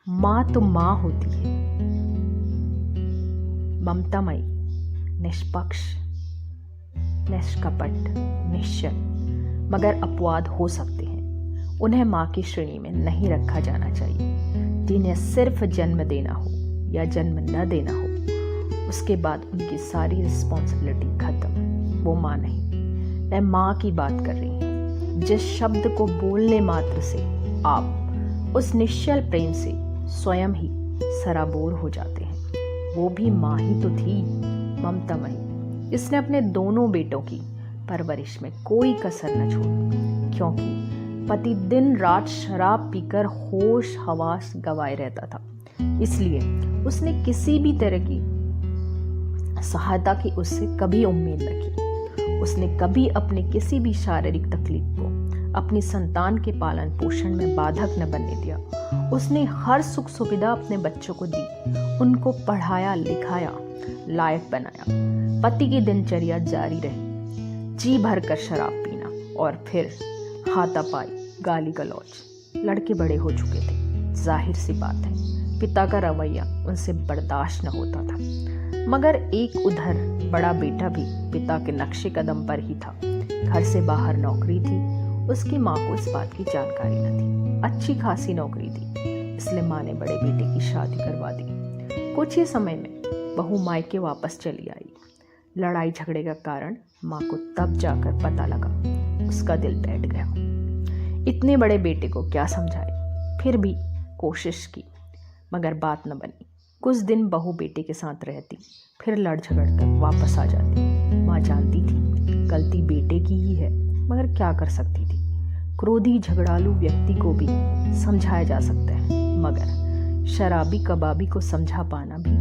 माँ तो माँ होती है, ममतामयी, निष्पक्ष, निष्कपट, निश्चल, मगर अपवाद हो सकते हैं। उन्हें माँ की श्रेणी में नहीं रखा जाना चाहिए। जिन्हें सिर्फ जन्म देना हो या जन्म न देना हो, उसके बाद उनकी सारी रिस्पॉन्सिबिलिटी खत्म। वो माँ नहीं। मैं माँ की बात कर रही हूँ, जिस शब्द को बोलने मात्र से आप उस निश्चल प्रेम से स्वयं ही सराबोर हो जाते हैं। वो भी माँ ही तो थी, ममतामयी। इसने अपने दोनों बेटों की परवरिश में कोई कसर न छोड़ी, क्योंकि पति दिन रात शराब पीकर होश हवास गंवाए रहता था। इसलिए उसने किसी भी तरह की सहायता की उससे कभी उम्मीद न की। उसने कभी अपनी किसी भी शारीरिक तकलीफ को अपनी संतान के पालन पोषण में बाधक न बनने दिया। उसने हर सुख सुविधा अपने बच्चों को दी, उनको पढ़ाया लिखाया, लायक बनाया। पति की दिनचर्या जारी रही, जी भर कर शराब पीना और फिर हाथापाई, गाली गलौज। लड़के बड़े हो चुके थे, जाहिर सी बात है पिता का रवैया उनसे बर्दाश्त न होता था। मगर एक उधर बड़ा बेटा भी पिता के नक्शे कदम पर ही था। घर से बाहर नौकरी थी। उसकी माँ को इस बात की जानकारी न थी। अच्छी खासी नौकरी थी, इसलिए माँ ने बड़े बेटे की शादी करवा दी। कुछ ही समय में बहू मायके वापस चली आई। लड़ाई झगड़े का कारण माँ को तब जाकर पता लगा। उसका दिल बैठ गया। इतने बड़े बेटे को क्या समझाए। फिर भी कोशिश की, मगर बात न बनी। कुछ दिन बहू बेटे के साथ रहती, फिर लड़ झगड़ कर वापस आ जाती। माँ जानती थी गलती बेटे की ही है, मगर क्या कर सकती थी। क्रोधी झगड़ालू व्यक्ति को भी समझाया जा सकता है, मगर शराबी कबाबी को समझा पाना भी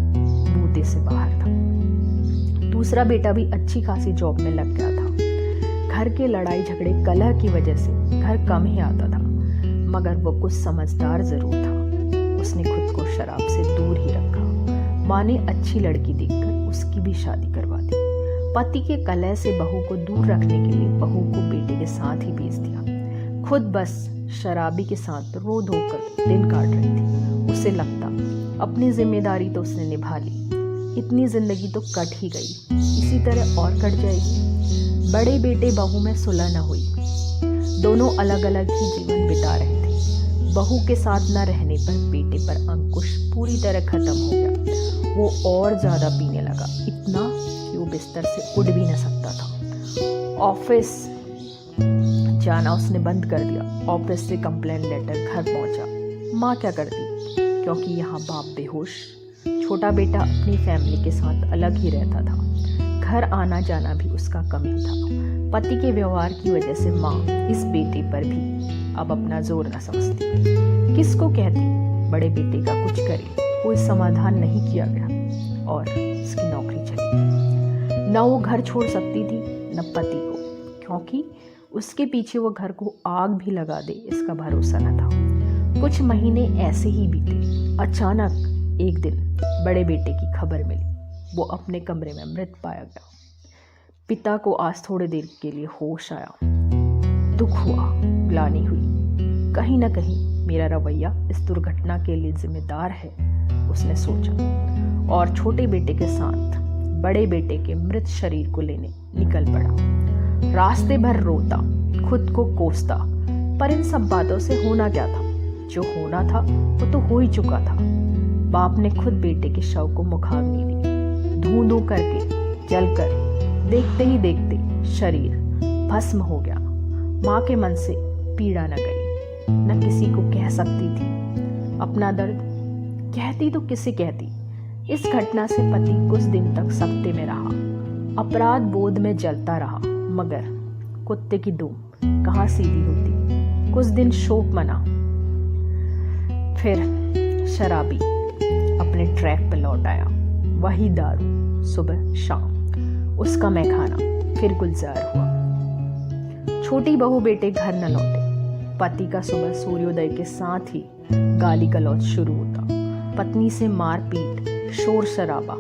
बूते से बाहर था। दूसरा बेटा भी अच्छी खासी जॉब में लग गया था। घर के लड़ाई झगड़े कलह की वजह से घर कम ही आता था, मगर वो कुछ समझदार जरूर था। उसने खुद को शराब से दूर ही रखा। माँ ने अच्छी लड़की देखकर उसकी भी शादी करवा दी। पति के कलह से बहू को दूर रखने के लिए बहू को बेटे के साथ ही भेज दिया। खुद बस शराबी के साथ रो धो कर दिन काट रही थी। उसे लगता अपनी जिम्मेदारी तो उसने निभा ली, इतनी जिंदगी तो कट ही गई, इसी तरह और कट जाएगी। बड़े बेटे बहू में सुलह न हुई। दोनों अलग अलग ही जीवन बिता रहे थे। बहू के साथ न रहने पर बेटे पर अंकुश पूरी तरह खत्म हो गया। वो और ज्यादा पीने लगा, इतना कि वो बिस्तर से उठ भी न सकता था। ऑफिस जाना उसने बंद कर दिया। ऑफिस से कंप्लेंट लेटर घर पहुंचा। माँ क्या करती, क्योंकि यहाँ बाप बेहोश, छोटा बेटा अपनी फैमिली के साथ अलग ही रहता था। घर आना जाना भी उसका कम ही था। पति के व्यवहार की वजह से माँ इस बेटे पर भी अब अपना जोर न समझती। किसको कहती बड़े बेटे का कुछ करे। कोई समाधान नहीं किया गया और उसकी नौकरी चली गई। न वो घर छोड़ सकती थी न पति को, क्योंकि उसके पीछे वो घर को आग भी लगा दे इसका भरोसा न था। कुछ महीने ऐसे ही बीते। अचानक एक दिन बड़े बेटे की खबर मिली। वो अपने कमरे में मृत पाया गया। पिता को आज थोड़ी देर के लिए होश आया। दुख हुआ, ग्लानि हुई। कहीं न कहीं मेरा रवैया इस दुर्घटना के लिए जिम्मेदार है, उसने सोचा, और छोटे बेटे के साथ बड़े बेटे के मृत शरीर को लेने निकल पड़ा। रास्ते भर रोता, खुद को कोसता, पर इन सब बातों से होना क्या था। जो होना था वो तो हो ही चुका था। बाप ने खुद बेटे के शव को मुखाग्नि दी। धूं धूं करके जलकर देखते ही देखते शरीर भस्म हो गया। माँ के मन से पीड़ा न गई, न किसी को कह सकती थी अपना दर्द। कहती तो किसे कहती। इस घटना से पति कुछ दिन तक सख्ते में रहा, अपराध बोध में जलता रहा, मगर कुत्ते की दुम कहाँ सीधी होती। कुछ दिन शोक मना, फिर शराबी अपने ट्रैक पर लौट आया। वही दारू सुबह शाम, उसका मैखाना फिर गुलजार हुआ। छोटी बहू बेटे घर न लौटे। पति का सुबह सूर्योदय के साथ ही गाली गलौज शुरू होता। पत्नी से मारपीट, शोर शराबा,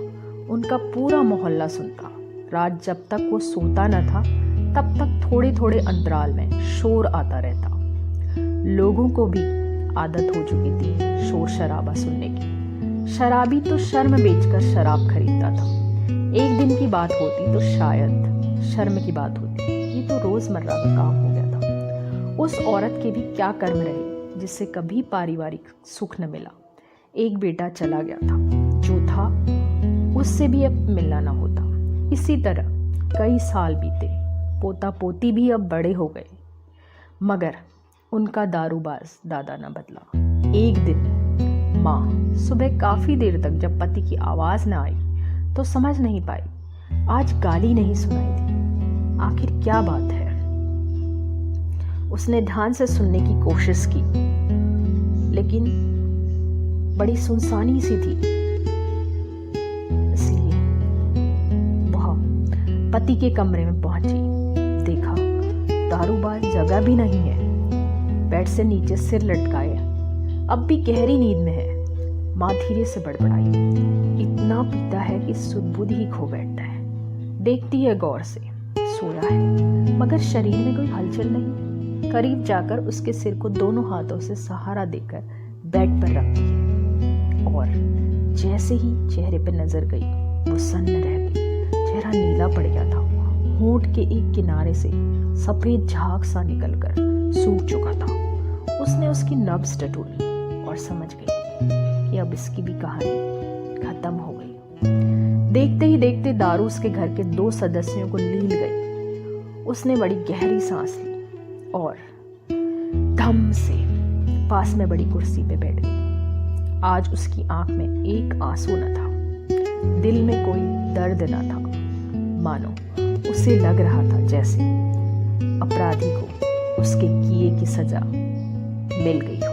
उनका पूरा मोहल्ला सुनता। रात जब तक वो सोता न था तब तक थोड़े थोड़े अंतराल में शोर आता रहता। लोगों को भी आदत हो चुकी थी शोर शराबा सुनने की। शराबी तो शर्म बेचकर शराब खरीदता था। एक दिन की बात होती तो शायद शर्म की बात होती, ये तो रोजमर्रा का काम हो गया था। उस औरत के भी क्या कर्म रहे जिससे कभी पारिवारिक सुख न मिला। एक बेटा चला गया था, जो था उससे भी अब मिलना न होता। इसी तरह कई साल बीते, पोता पोती भी अब बड़े हो गए, मगर उनका दारूबाज दादा न बदला। एक दिन माँ सुबह काफी देर तक जब पति की आवाज न आई तो समझ नहीं पाई, आज गाली नहीं सुनाई थी, आखिर क्या बात है। उसने ध्यान से सुनने की कोशिश की, लेकिन बड़ी सुनसानी सी थी। इसलिए वह पति के कमरे में पहुंची, देखा दारूबाज जगह भी नहीं है, बेड से नीचे सिर लटकाए अब भी गहरी नींद में है। माँ धीरे से बड़बड़ाई, इतना पीता है कि सुध-बुध ही खो बैठता है। देखती है गौर से, सोया है मगर शरीर में कोई हलचल नहीं। करीब जाकर उसके सिर को दोनों हाथों से सहारा देकर बेड पर रखती है और जैसे ही चेहरे पर नजर गई वो सन्न रह गई। चेहरा नीला पड़ गया था, होंठ के एक किनारे से सफेद झाग सा निकलकर सूख चुका था। उसने उसकी नब्ज टटोली और समझ गई कि अब इसकी भी कहानी खत्म हो गई। देखते ही देखते दारू उसके घर के 2 सदस्यों को लील गई। उसने बड़ी गहरी सांस ली और धम से पास में बड़ी कुर्सी पे बैठ गई। आज उसकी आंख में एक आंसू न था, दिल में कोई दर्द न था। मानो उसे लग रहा था जैसे अपराधी को उसके किए की सजा मिल गई हो।